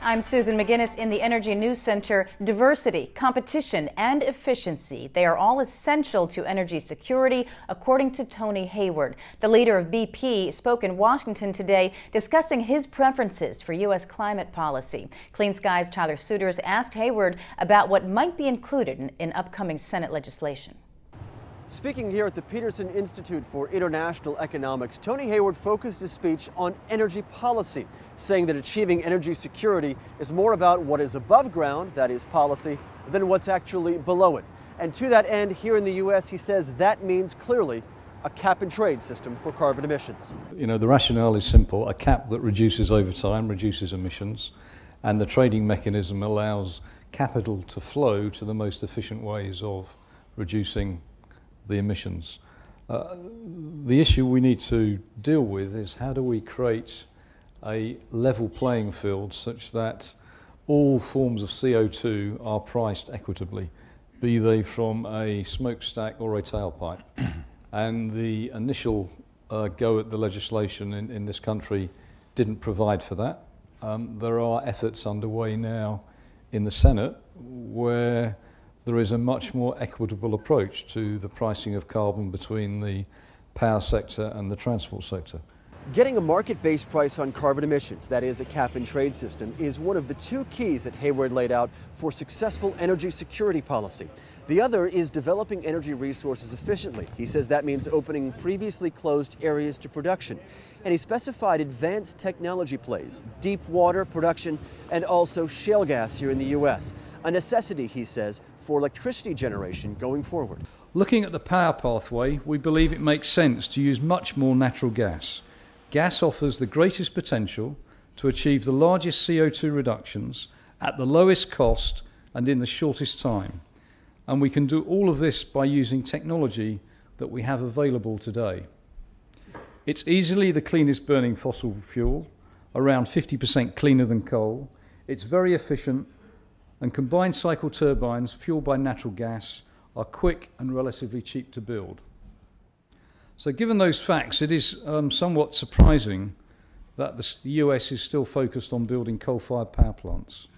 I'm Susan McGinnis in the Energy News Center. Diversity, competition, and efficiency, they are all essential to energy security, according to Tony Hayward. The leader of BP spoke in Washington today discussing his preferences for U.S. climate policy. Clean Skies' Tyler Suiters asked Hayward about what might be included in upcoming Senate legislation. Speaking here at the Peterson Institute for International Economics, Tony Hayward focused his speech on energy policy, saying that achieving energy security is more about what is above ground, that is policy, than what's actually below it. And to that end, here in the U.S., he says that means clearly a cap-and-trade system for carbon emissions. You know, the rationale is simple. A cap that reduces over time, reduces emissions, and the trading mechanism allows capital to flow to the most efficient ways of reducing the emissions. The issue we need to deal with is how do we create a level playing field such that all forms of CO2 are priced equitably, be they from a smokestack or a tailpipe. And the initial go at the legislation in this country didn't provide for that. There are efforts underway now in the Senate where there is a much more equitable approach to the pricing of carbon between the power sector and the transport sector. Getting a market-based price on carbon emissions, that is a cap-and-trade system, is one of the two keys that Hayward laid out for successful energy security policy. The other is developing energy resources efficiently. He says that means opening previously closed areas to production. And he specified advanced technology plays, deep water production, and also shale gas here in the U.S. A necessity, he says, for electricity generation going forward. Looking at the power pathway, we believe it makes sense to use much more natural gas. Gas offers the greatest potential to achieve the largest CO2 reductions at the lowest cost and in the shortest time. And we can do all of this by using technology that we have available today. It's easily the cleanest burning fossil fuel, around 50% cleaner than coal. It's very efficient, and combined cycle turbines fueled by natural gas are quick and relatively cheap to build. So given those facts, it is somewhat surprising that the US is still focused on building coal-fired power plants.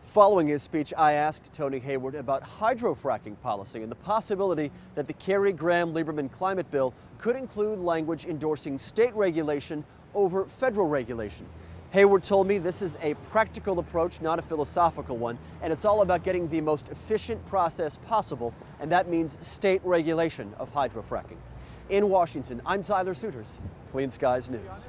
Following his speech, I asked Tony Hayward about hydrofracking policy and the possibility that the Kerry Graham-Lieberman climate bill could include language endorsing state regulation over federal regulation. Hayward told me this is a practical approach, not a philosophical one, and it's all about getting the most efficient process possible, and that means state regulation of hydrofracking. In Washington, I'm Tyler Suiters, Clean Skies News.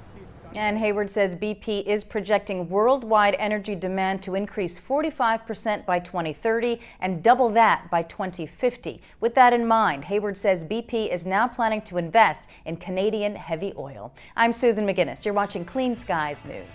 And Hayward says BP is projecting worldwide energy demand to increase 45% by 2030 and double that by 2050. With that in mind, Hayward says BP is now planning to invest in Canadian heavy oil. I'm Susan McGinnis. You're watching Clean Skies News.